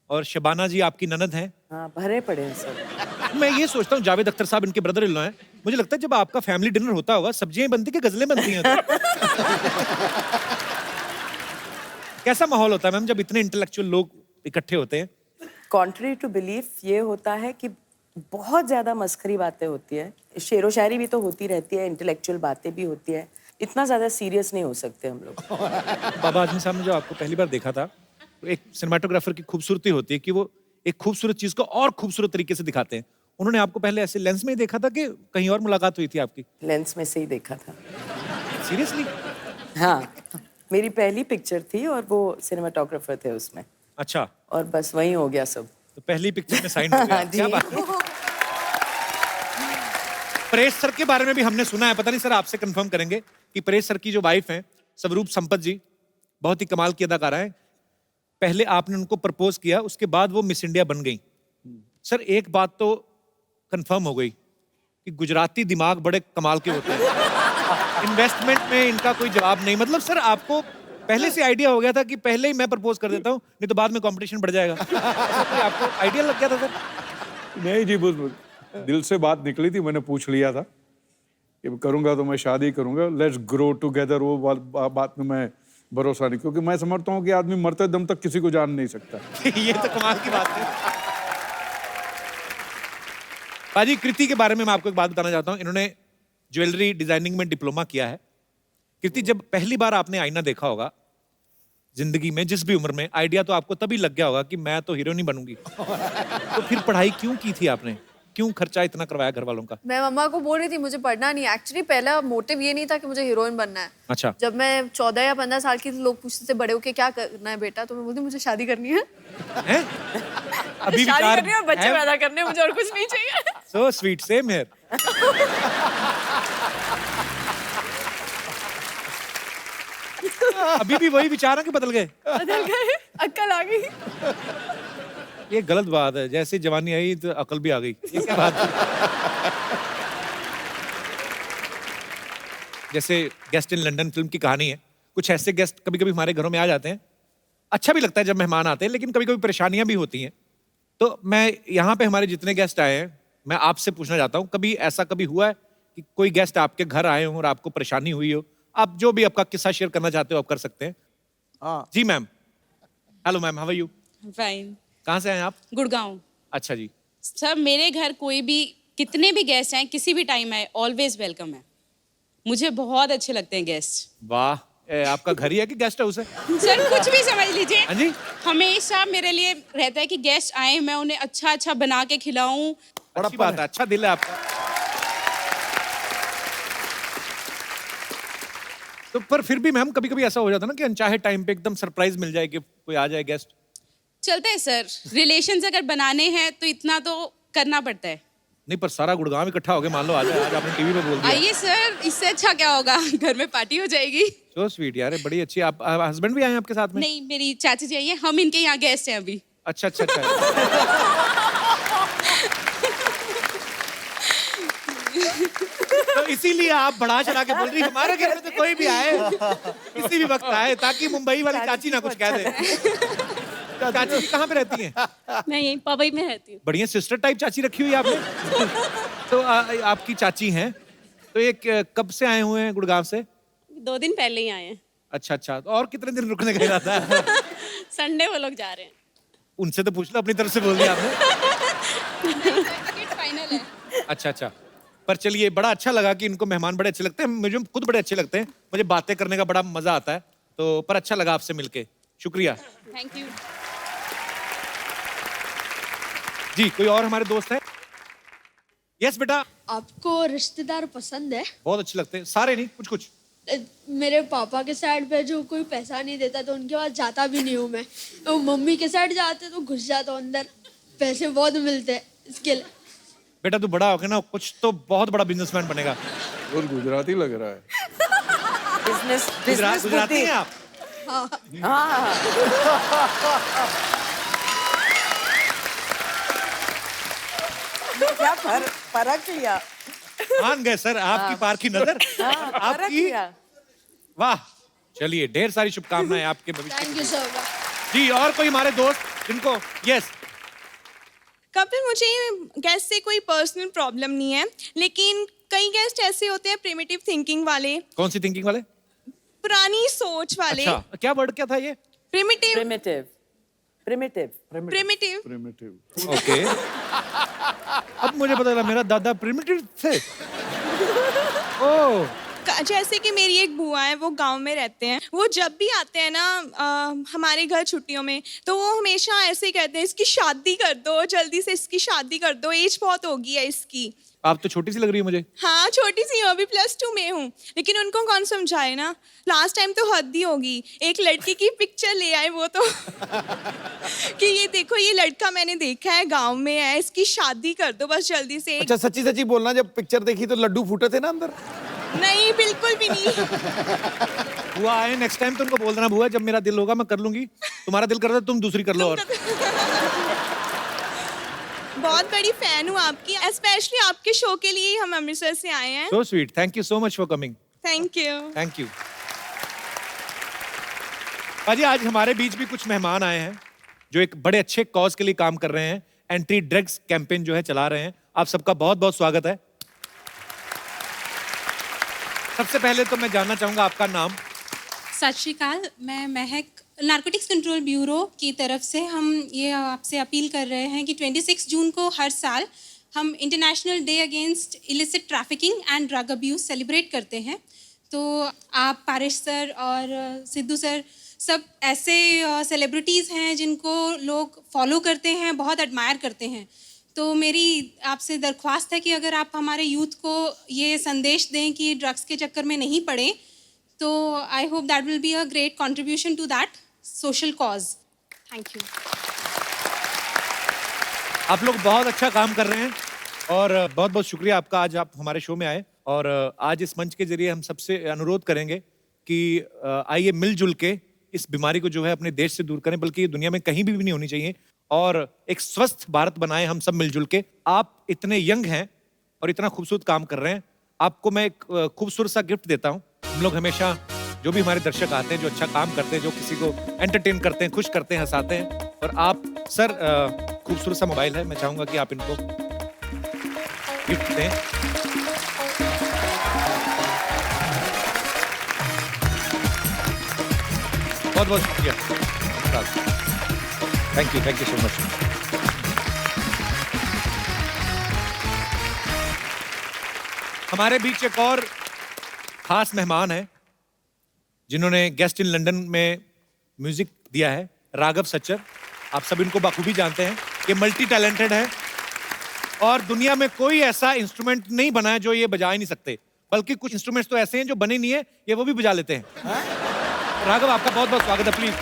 और शबाना जी आपकी ननद हैं। हाँ, भरे पड़े हैं सब। मैं ये सोचता हूँ जावेद अख्तर साहब इनके ब्रदर इन लॉ हैं, मुझे लगता है जब आपका फैमिली डिनर होता होगा सब्जियां बनती कि गजलें बनती हैं? कैसा माहौल होता है मैम जब इतने इंटेलेक्चुअल लोग इकट्ठे होते हैं? कॉन्ट्री टू बिलीफ ये होता है कि बहुत ज्यादा मस्खरी बातें होती है, शेरो शायरी भी तो होती रहती है, इंटेलेक्चुअल बातें भी होती है, इतना ज्यादा सीरियस नहीं हो सकते हम लोग। बाबा आजमी साहब ने जो आपको पहली बार देखा था, तो एक सिनेमाटोग्राफर की खूबसूरती होती है कि वो एक खूबसूरत चीज को और खूबसूरत तरीके से दिखाते हैं। उन्होंने आपको पहले ऐसे लेंस में ही देखा था कि कहीं और मुलाकात हुई थी आपकी? लेंस में से ही देखा था। सीरियसली? हाँ, मेरी पहली पिक्चर थी और वो सिनेमाटोग्राफर थे उसमें, अच्छा, और बस वहीं हो गया सब। तो पहली पिक्चर में साइन हो गया। जी। क्या बात है। परेश सर के बारे में भी हमने सुना है, पता नहीं सर आपसे कंफर्म करेंगे कि परेश सर की जो वाइफ हैं स्वरूप संपत जी, बहुत ही कमाल की अदाकारा है। पहले आपने उनको प्रपोज किया, उसके बाद वो मिस इंडिया बन गई। सर एक बात तो कंफर्म हो गई कि गुजराती दिमाग बड़े कमाल के होते हैं। इन्वेस्टमेंट में इनका कोई जवाब नहीं। मतलब सर आपको पहले से आइडिया हो गया था कि पहले ही मैं प्रपोज कर देता हूँ, नहीं तो बाद में कंपटीशन बढ़ जाएगा? ऐसा कोई आपको आइडिया लग गया था सर? नहीं जी, बुलबुल, दिल से बात निकली थी, मैंने पूछ लिया था कि करूंगा तो मैं शादी करूंगा, लेट्स ग्रो टुगेदर। वो बात में मैं भरोसा नहीं, क्योंकि मैं समझता हूँ कि आदमी मरते दम तक किसी को जान नहीं सकता। ये तो कमाल की बात है। पाजी, कृति के बारे में मैं आपको एक बात बताना चाहता हूँ। इन्होंने ज्वेलरी डिजाइनिंग में डिप्लोमा किया है। कृति, जब पहली बार आपने आईना देखा होगा जिंदगी में, जिस भी उम्र में, आइडिया तो आपको तभी लग गया होगा कि मैं तो हीरोइन ही बनूंगी। तो फिर पढ़ाई क्यों की थी आपने? क्यों खर्चा इतना करवाया घर वालों का? मैं मम्मा को बोल रही थी मुझे पढ़ना नहीं, एक्चुअली पहला मोटिव ये नहीं था कि मुझे हीरोइन बनना है। अच्छा। जब मैं 14 या 15 साल की थी, लोग पूछते थे बड़े होके क्या करना है बेटा, तो मैं बोलती मुझे शादी करनी है। हैं? अभी शादी विचार करनी है और बच्चे है? पैदा करने हैं, मुझे और कुछ नहीं चाहिए। So sweet, same here. अभी भी वही विचार है कि बदल गए? बदल गए, अक्ल आ गई। ये गलत बात है, जैसे जवानी आई तो अकल भी आ गई। ये क्या बात है? जैसे गेस्ट इन लंदन फिल्म की कहानी है। कुछ ऐसे गेस्ट कभी कभी हमारे घरों में आ जाते हैं, अच्छा भी लगता है जब मेहमान आते हैं, लेकिन कभी कभी परेशानियां भी होती हैं। तो मैं यहाँ पे हमारे जितने गेस्ट आए हैं, मैं आपसे पूछना चाहता हूँ, कभी ऐसा कभी हुआ है कि कोई गेस्ट आपके घर आए हों और आपको परेशानी हुई हो? आप जो भी आपका किस्सा शेयर करना चाहते हो आप कर सकते हैं। हाँ। जी ma'am. Hello ma'am, how are you? Fine. कहाँ से आए आप? गुड़गांव। अच्छा जी। सर मेरे घर कोई भी, कितने भी गेस्ट आए, किसी भी टाइम आए, ऑलवेज वेलकम है। मुझे बहुत अच्छे लगते हैं गेस्ट। वाह, आपका घर ही है कि गेस्ट हाउस है? सर कुछ भी समझ लीजिए। हाँ जी। हमेशा मेरे लिए रहता है कि गेस्ट आए, मैं उन्हें अच्छा अच्छा बना के खिलाऊं। अच्छी बात है, अच्छा दिल है आपका। तो पर फिर भी मैम कभी कभी ऐसा हो जाता है ना कि अनचाहे टाइम पे एकदम सरप्राइज मिल जाए कि कोई आ जाए गेस्ट। चलते हैं सर, रिलेशंस अगर बनाने हैं तो इतना तो करना पड़ता है। नहीं पर सारा गुड़गांव इकट्ठा हो गया, मान लो आज आज आपने टीवी पे बोल दिया। आइए सर, इससे अच्छा क्या होगा, घर में पार्टी हो जाएगी। सो स्वीट यार, बड़ी अच्छी। आप हस्बैंड भी आए हैं आपके साथ में? नहीं, मेरी चाची जी आई है, हम इनके यहाँ गेस्ट हैं अभी। अच्छा अच्छा अच्छा। तो इसीलिए आप बढ़ा चढ़ा के बोल रही हमारे घर में तो कोई भी आए, किसी भी वक्त आए, ताकि मुंबई वाली चाची ना कुछ कह दे। चाची जी कहाँ पे रहती हैं? मैं यहीं पवई में रहती हूँ। बढ़िया सिस्टर टाइप चाची रखी हुई है आपने। तो आपकी चाची हैं, तो ये कब से आए हुए हैं गुड़गांव से? 2 दिन पहले ही आए हैं। अच्छा अच्छा, तो और कितने दिन रुकने का इरादा है? संडे वो लोग जा रहे हैं। उनसे तो पूछ लो, अपनी तरफ से बोल दिया आपने। फाइनल है। अच्छा अच्छा, पर चलिए बड़ा अच्छा लगा कि इनको मेहमान बड़े अच्छे लगते हैं, मुझे खुद बड़े अच्छे लगते हैं, मुझे बातें करने का बड़ा मजा आता है। तो पर अच्छा लगा आपसे मिलके, शुक्रिया थैंक यू। जी। कोई और हमारे दोस्त हैं? यस बेटा। आपको रिश्तेदार पसंद है? बहुत अच्छे लगते हैं, सारे नहीं, कुछ कुछ। मेरे पापा के साइड पे जो कोई पैसा नहीं देता तो उनके पास जाता भी नहीं हूँ मैं। तो मम्मी के साइड जाते तो घुस जाता हूँ अंदर, पैसे बहुत मिलते हैं इसके लिए। बेटा तू बड़ा होकर ना कुछ तो बहुत बड़ा बिजनेसमैन बनेगा। और गुजराती लग रहा है। गुजराती हैं आप? हाँ। क्या फर्क लिया? मान गए सर आपकी पारखी नजर। आपकी वाह। चलिए ढेर सारी शुभकामनाएं आपके भविष्य। Thank you sir. जी और कोई हमारे दोस्त जिनको? यस। कपिल, मुझे गेस्ट से कोई पर्सनल प्रॉब्लम नहीं है, लेकिन कई गेस्ट ऐसे होते हैं प्रिमिटिव थिंकिंग वाले। कौन सी थिंकिंग वाले? पुरानी सोच वाले। अच्छा, क्या वर्ड क्या था ये? Primitive. Primitive. Primitive. Primitive. Primitive. Okay. अब मुझे पता चला मेरा दादा प्रिमिटिव थे। ओह। जैसे कि मेरी एक बुआ है, वो गांव में रहते हैं। वो जब भी आते हैं ना हमारे घर छुट्टियों में, तो वो हमेशा ऐसे ही कहते हैं, इसकी शादी कर दो, जल्दी से इसकी शादी कर दो, एज बहुत हो गई है इसकी। आप तो छोटी सी लग रही है मुझे। हाँ छोटी सी हूँ, अभी +2 में हूँ, लेकिन उनको कौन समझाए ना। लास्ट टाइम तो हद ही होगी, एक लड़की की पिक्चर ले आए वो तो कि ये देखो ये लड़का मैंने देखा है, गांव में है, इसकी शादी कर दो बस जल्दी से। अच्छा सच्ची सच्ची बोलना, जब पिक्चर देखी तो लड्डू फूटे थे ना अंदर? नहीं बिल्कुल भी नहीं। बुआ आए नेक्स्ट टाइम तो उनको बोल देना, बुआ जब मेरा दिल होगा मैं कर लूंगी, तुम्हारा दिल करता तुम दूसरी कर लो। और बहुत बड़ी फैन हूँ आपकी, स्पेशली आपके शो के लिए हम अमृतसर से आए हैं। So sweet, thank you so much for coming. Thank you. Thank you. पाजी आज हमारे बीच भी कुछ मेहमान आए हैं जो एक बड़े अच्छे कॉज के लिए काम कर रहे हैं, एंटी ड्रग्स कैंपेन जो है चला रहे हैं। आप सबका बहुत बहुत स्वागत है। सबसे पहले तो मैं जानना चाहूंगा आपका नाम। सत श्री अकाल, मैं महक, नारकोटिक्स कंट्रोल ब्यूरो की तरफ से हम ये आपसे अपील कर रहे हैं कि 26 जून को हर साल हम international day against illicit trafficking and drug abuse celebrate करते हैं। तो आप पारिश सर और सिद्धू सर सब ऐसे सेलिब्रिटीज़ हैं जिनको लोग फॉलो करते हैं, बहुत एडमायर करते हैं। तो मेरी आपसे दरख्वास्त है कि अगर आप हमारे यूथ को ये संदेश दें कि ड्रग्स के चक्कर में नहीं पड़े, तो I hope that will be a great contribution to that social cause. Thank you. आप लोग बहुत अच्छा काम कर रहे हैं और बहुत बहुत शुक्रिया आपका, आज आप हमारे शो में आए। और आज इस मंच के जरिए हम सबसे अनुरोध करेंगे कि आइए मिलजुल के इस बीमारी को जो है अपने देश से दूर करें, बल्कि ये दुनिया में कहीं भी नहीं होनी चाहिए, और एक स्वस्थ भारत बनाएं हम सब मिलजुल के। आप इतने यंग हैं और इतना खूबसूरत काम कर रहे हैं, आपको मैं एक खूबसूरत सा गिफ्ट देता हूँ। हम लोग हमेशा जो भी हमारे दर्शक आते हैं, जो अच्छा काम करते हैं, जो किसी को एंटरटेन करते हैं, खुश करते हैं, हंसाते हैं, और आप सर खूबसूरत सा मोबाइल है, मैं चाहूंगा कि आप इनको गिफ्ट दें। बहुत बहुत शुक्रिया, थैंक यू सो मच। हमारे बीच एक और खास मेहमान है जिन्होंने गेस्ट इन लंदन में म्यूजिक दिया है, राघव सच्चर। आप सब इनको बखूबी जानते हैं, ये मल्टी टैलेंटेड है और दुनिया में कोई ऐसा इंस्ट्रूमेंट नहीं बना है जो ये बजा ही नहीं सकते, बल्कि कुछ इंस्ट्रूमेंट्स तो ऐसे हैं जो बने नहीं है, ये वो भी बजा लेते हैं। राघव आपका बहुत बहुत स्वागत है। प्लीज,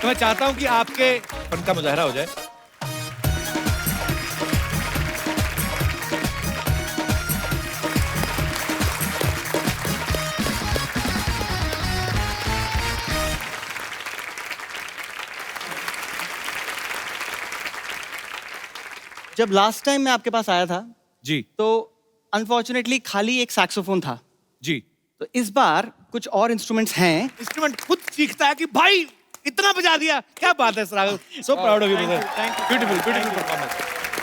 तो मैं चाहता हूं कि आपके फन का मुजाहरा हो जाए। जब लास्ट टाइम मैं आपके पास आया था जी तो अनफॉर्चुनेटली खाली एक सैक्सोफोन था, जी। तो इस बार कुछ और इंस्ट्रूमेंट्स हैं। इंस्ट्रूमेंट खुद सीखता है कि भाई इतना बजा दिया, क्या बात है Raghav, so proud of you brother, beautiful beautiful performance,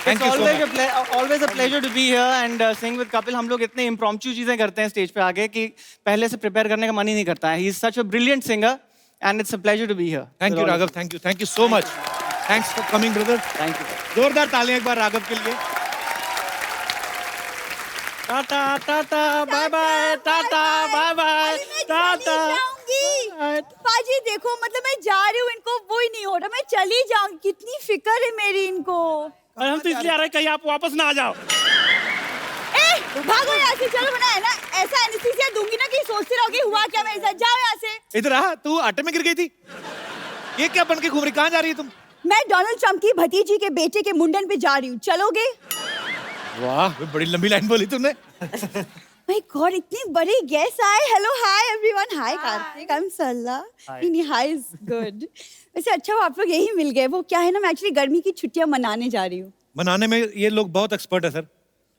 thank you so much. Always a pleasure to be here and sing with Kapil. हम लोग इतने इम्प्रॉम्प्चू चीजें करते हैं स्टेज पे आके कि पहले से प्रिपेयर करने का मन ही नहीं करता है। He is such a brilliant singer and it's a pleasure to be here. Thank you Raghav, thank you so much, thanks for coming brother. Thank you. जोरदार तालियां एक बार राघव के लिए। Tata tata bye bye, tata bye bye, tata. पाजी देखो, मतलब मैं जा रही हूँ, इनको वो ही नहीं हो रहा, मैं चली जाऊंगी। कितनी फिक्र है मेरी इनको। और हम तो इसलिए आ रहे हैं कहीं आप वापस ना आ जाओ। ए, भागो यहाँ से, चलो बना है ना, ऐसा एनेस्थीसिया दूंगी ना कि सोचते रहोगे हुआ क्या मेरे साथ। जाओ यहाँ से। इधर आ, तू आटे में गिर गई थी, ये क्या बन के घूम रही, कहाँ जा रही है तुम? मैं डोनाल्ड ट्रम्प की भतीजी के बेटे के मुंडन पे जा रही हूँ, चलोगे? वाह, बड़ी लंबी लाइन बोली तुमने। माय गॉड, इतनी बड़ी गेस्ट आए। Hello, hi everyone, hi Kartik, I am सल्ला। नहीं, हाय इज गुड। वैसे अच्छा हुआ आप लोग यही मिल गए। वो क्या है ना, मैं एक्चुअली गर्मी की छुट्टियां मनाने जा रही हूँ। मनाने में ये लोग बहुत एक्सपर्ट है सर।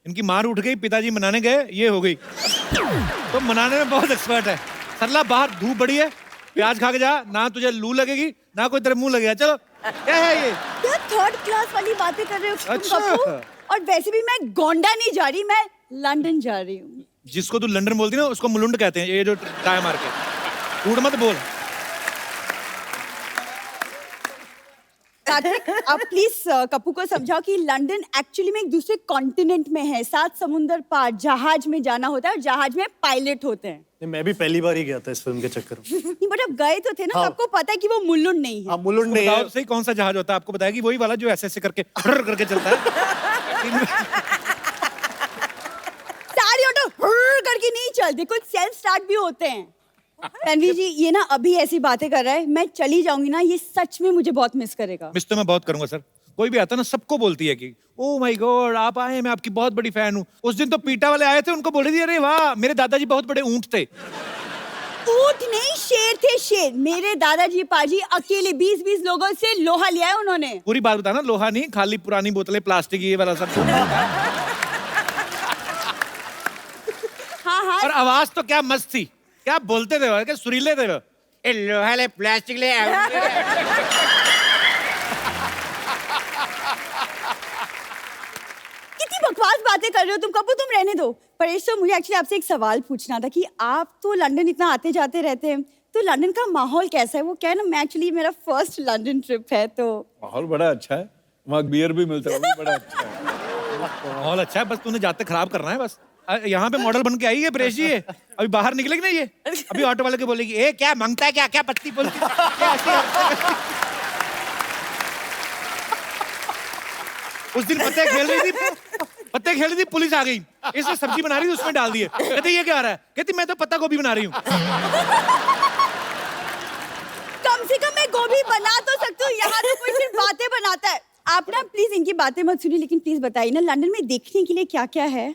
इनकी मार उठ गई, पिताजी मनाने गए, ये हो गई, तो मनाने में बहुत एक्सपर्ट है। सरला बाहर धूप बड़ी है, प्याज खा के जा, ना तुझे लू लगेगी ना कोई तेरे मुंह लगेगा। चलो, क्या है ये? क्या थर्ड क्लास वाली बातें कर रहे हो तुम अच्छा। कपूर? और वैसे भी मैं गोंडा नहीं जा रही, मैं लंदन जा रही हूँ। जिसको तू लंदन बोलती ना उसको मुलुंड कहते हैं, ये जो टाई मार के। कूड़ मत बोल। कार्तिक, आप प्लीज कप्पू को समझाओ कि लंदन एक्चुअली में एक दूसरे कॉन्टिनेंट में है, 7 समुंदर पार जहाज में जाना होता है और जहाज में पायलट होते हैं। नहीं, मैं भी पहली बार ही गया था इस फिल्म के चक्कर में। नहीं, बट अब गए तो थे ना, हाँ। तो आपको पता है कि वो मुलुंड नहीं है। आप मुलुंड नहीं है। सही कौन सा जहाज होता है आपको बताएगी? वही वाला जो ऐसे करके करके चलता है। सारी ऑटो करके नहीं चलती, कुछ सेल्फ स्टार्ट भी होते हैं। रणवीर जी, ये ना अभी ऐसी बातें कर रहा है, मैं चली जाऊंगी ना, ये सच में मुझे बहुत मिस करेगा। मिस तो मैं बहुत करूंगा सर। कोई भी आता ना सबको बोलती है कि ओ माय गॉड आप आए, मैं आपकी बहुत बड़ी फैन हूँ। उस दिन तो पीटा वाले आए थे, उनको बोल रही थी अरे वाह मेरे दादाजी बहुत बड़े ऊंट थे। ऊंट नहीं, शेर थे, शेर। मेरे दादाजी पाजी अकेले 20-20 लोगों से लोहा लिया है उन्होंने। पूरी बात बताना, लोहा नहीं, खाली पुरानी बोतलें, प्लास्टिक, ये वाला सब। हाँ हाँ। और आवाज तो क्या मस्त थी, क्या बोलते थे, क्या सुरीले थे वो। ए लोहा ले, प्लास्टिक ले। कितनी बकवास बातें कर रहे हो तुम कपूर, तुम रहने दो। परेश, तो मुझे एक्चुअली आपसे एक सवाल पूछना था कि आप तो लंदन इतना आते जाते रहते हैं, तो लंदन का माहौल कैसा है? वो क्या है ना, मैं एक्चुअली मेरा फर्स्ट लंदन ट्रिप है, तो माहौल बड़ा अच्छा है, वहाँ बियर भी मिलता है, वो भी बड़ा अच्छा है। माहौल अच्छा है, बस तूने जाते खराब करना है बस। यहाँ पे मॉडल बन के आई है परेश जी, ये अभी बाहर निकलेगी ना, ये अभी ऑटो वाले को बोलेगी ए क्या मांगता है, क्या क्या पत्ती बोलती है? क्या ऐसी उस दिन पत्ते खेल रही थी, पुलिस आ गई, इसने सब्जी बना रही थी, उसमें डाल दिए। कहती ये क्या आ रहा है? कहती मैं तो पत्ता गोभी बना रही हूँ। कम से कम मैं गोभी बना तो सकती हूँ, यहाँ तो कोई सिर्फ बातें बनाता है। आप ना प्लीज इनकी बातें मत सुनिए, लेकिन प्लीज बताइए ना लंदन में देखने के लिए क्या क्या है?